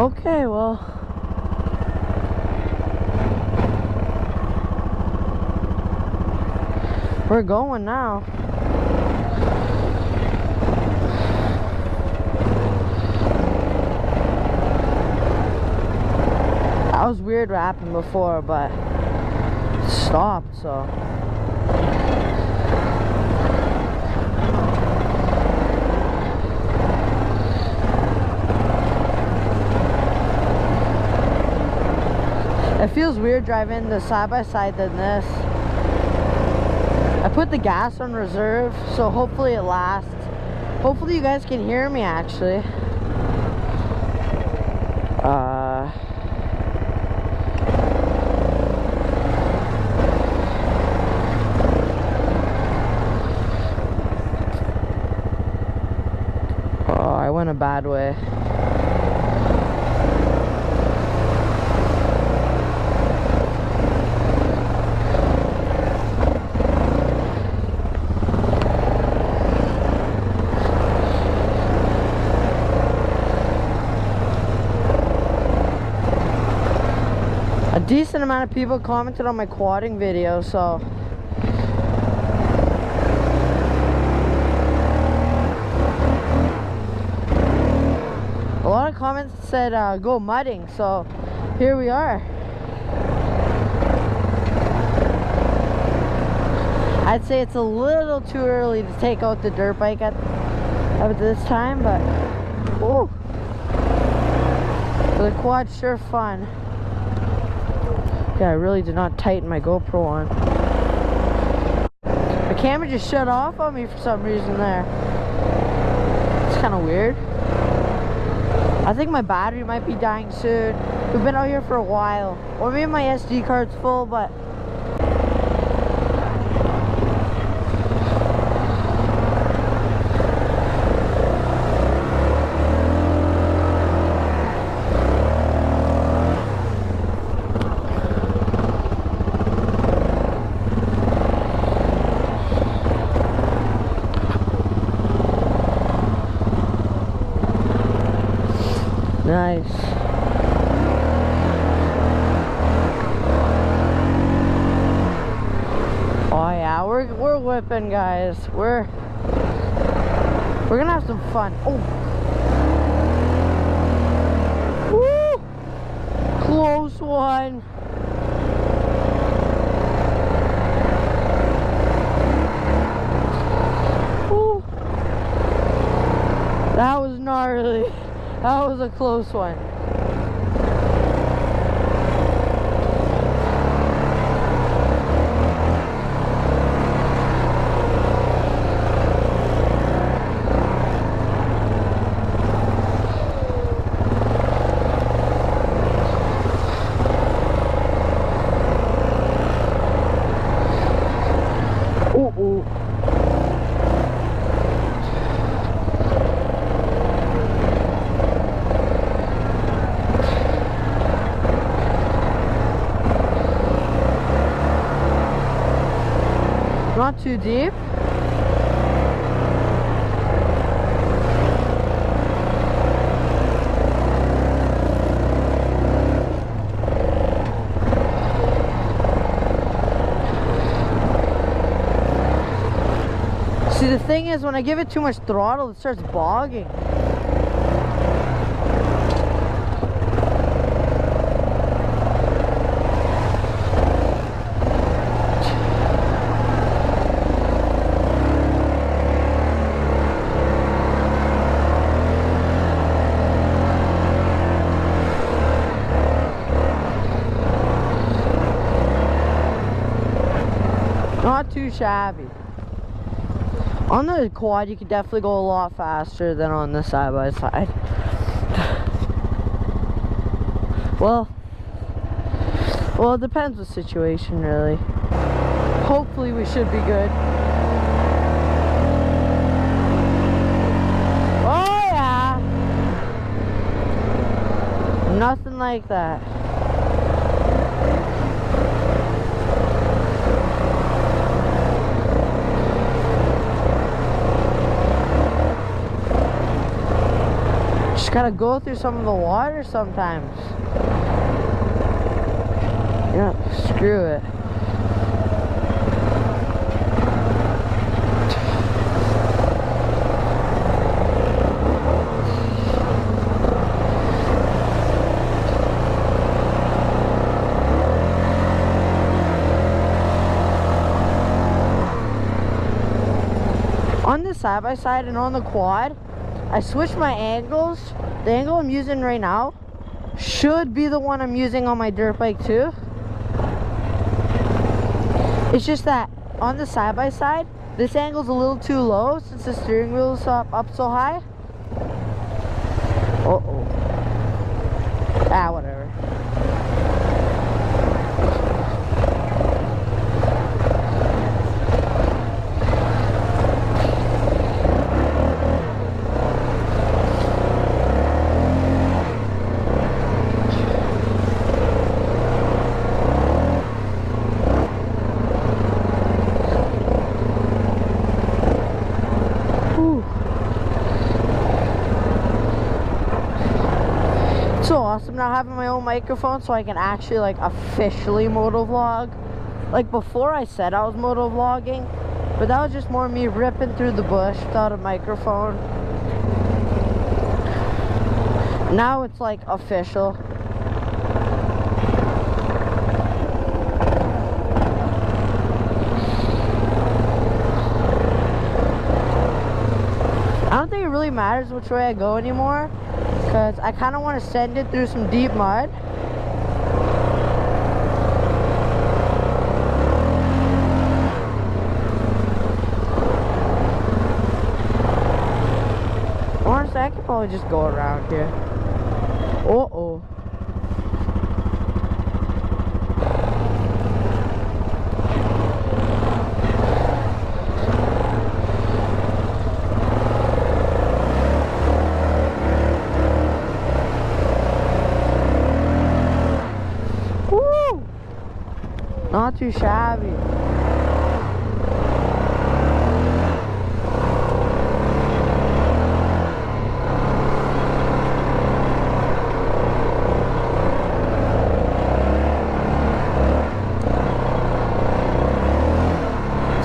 Okay, well, we're going now. That was weird what happened before, but it stopped, so. It feels weird driving the side-by-side than this. I put the gas on reserve, so hopefully it lasts. Hopefully you guys can hear me actually. Oh, I went a bad way. A decent amount of people commented on my quadding video, so a lot of comments said go mudding, so here we are. I'd say it's a little too early to take out the dirt bike at this time, but oh, the quad's sure fun. Yeah, I really did not tighten my GoPro on. The camera just shut off on me for some reason there. It's kind of weird. I think my battery might be dying soon. We've been out here for a while. Or maybe my SD card's full, but nice. Oh yeah, we're whipping, guys. We're gonna have some fun. Oh, woo! Close one. Woo! That was gnarly. That was a close one. Ooh. Not too deep. See, the thing is, when I give it too much throttle, it starts bogging. Not too shabby. On the quad, you can definitely go a lot faster than on the side-by-side. Well, it depends on the situation, really. Hopefully, we should be good. Oh, yeah! Nothing like that. Just gotta go through some of the water sometimes. Yeah, screw it. On the side-by-side and on the quad, I switched my angles. The angle I'm using right now should be the one I'm using on my dirt bike too. It's just that on the side-by-side, this angle's a little too low since the steering wheel's up so high. Uh-oh. Ah, whatever. So awesome now having my own microphone so I can actually like officially motovlog. Like before I said I was motovlogging, but that was just more me ripping through the bush without a microphone. Now it's like official. I don't think it really matters which way I go anymore, because I kind of want to send it through some deep mud. Honestly, I could probably just go around here. Uh-oh. Not too shabby.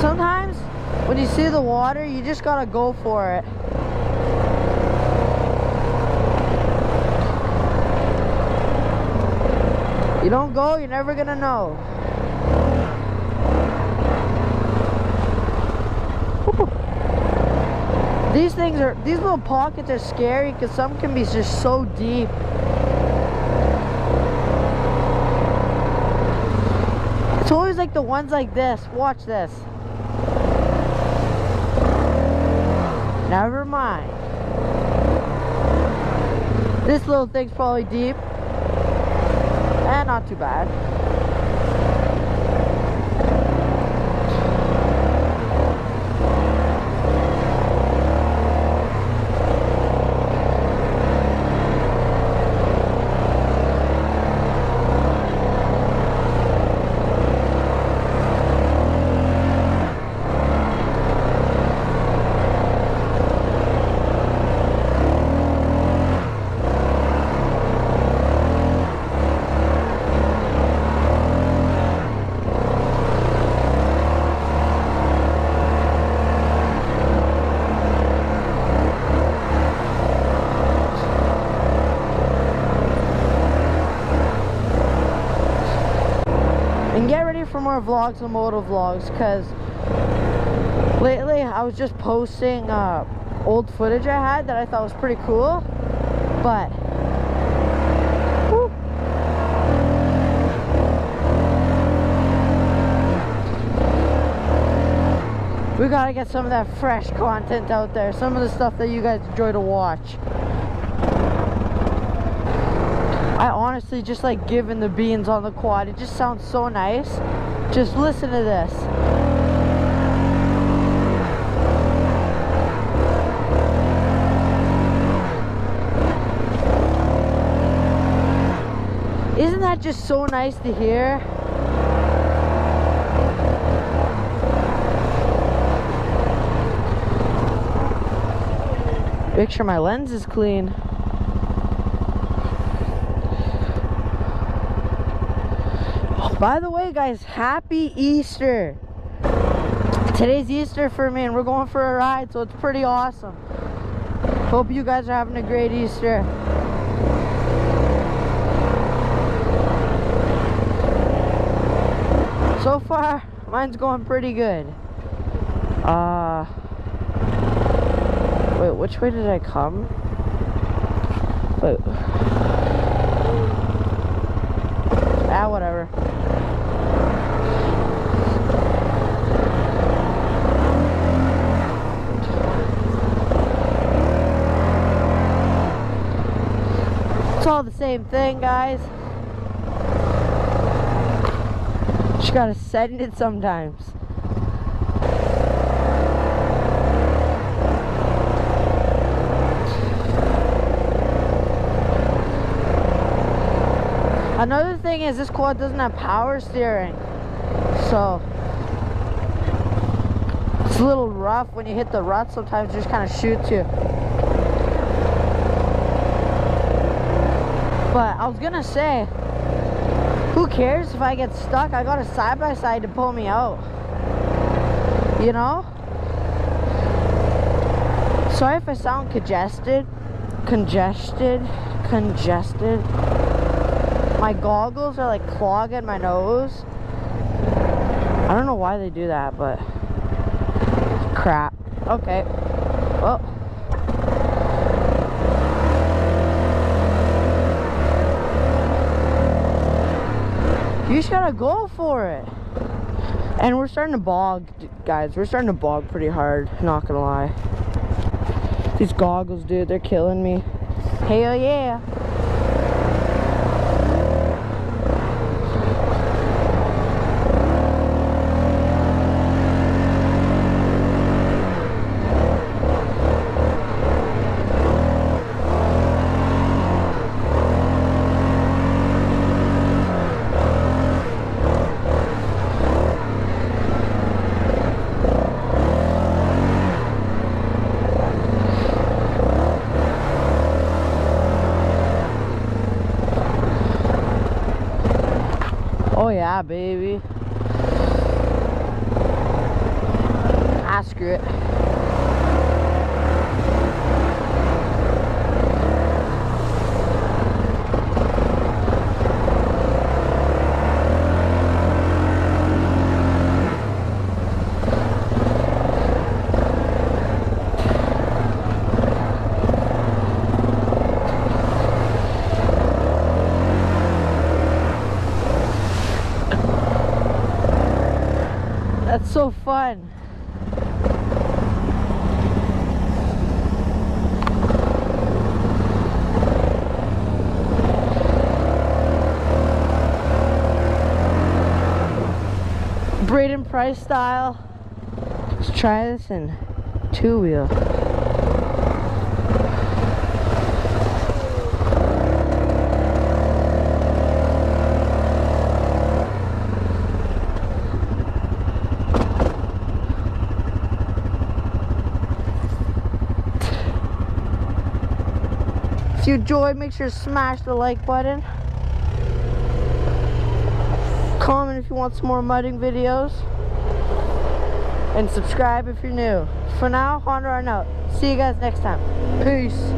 Sometimes when you see the water, you just gotta go for it. You don't go, you're never gonna know. These little pockets are scary because some can be just so deep. It's always like the ones like this. Watch this. Never mind. This little thing's probably deep. And not too bad. And get ready for more vlogs and motovlogs, because lately I was just posting old footage I had that I thought was pretty cool, but whew, we gotta get some of that fresh content out there, some of the stuff that you guys enjoy to watch. I honestly just like giving the beans on the quad. It just sounds so nice. Just listen to this. Isn't that just so nice to hear? Make sure my lens is clean. By the way, guys, happy Easter. Today's Easter for me, and we're going for a ride, so it's pretty awesome. Hope you guys are having a great Easter. So far, mine's going pretty good. Wait, which way did I come? Wait. Whatever. It's all the same thing, guys. Just gotta send it sometimes. Another thing is this quad doesn't have power steering, so it's a little rough when you hit the rut. Sometimes it just kind of shoots you. But I was gonna say, who cares if I get stuck? I got a side-by-side to pull me out, you know? Sorry if I sound congested. My goggles are like clogging my nose. I don't know why they do that, but crap. Okay. Well, you just gotta go for it. And we're starting to bog, guys. We're starting to bog pretty hard, not gonna lie. These goggles, dude, they're killing me. Hell yeah. Oh yeah, baby. Ah, screw it. That's so fun. Braden Price style. Let's try this in two-wheel. If you enjoyed, make sure to smash the like button. Comment if you want some more mudding videos. And subscribe if you're new. For now, Honda and out. See you guys next time. Peace.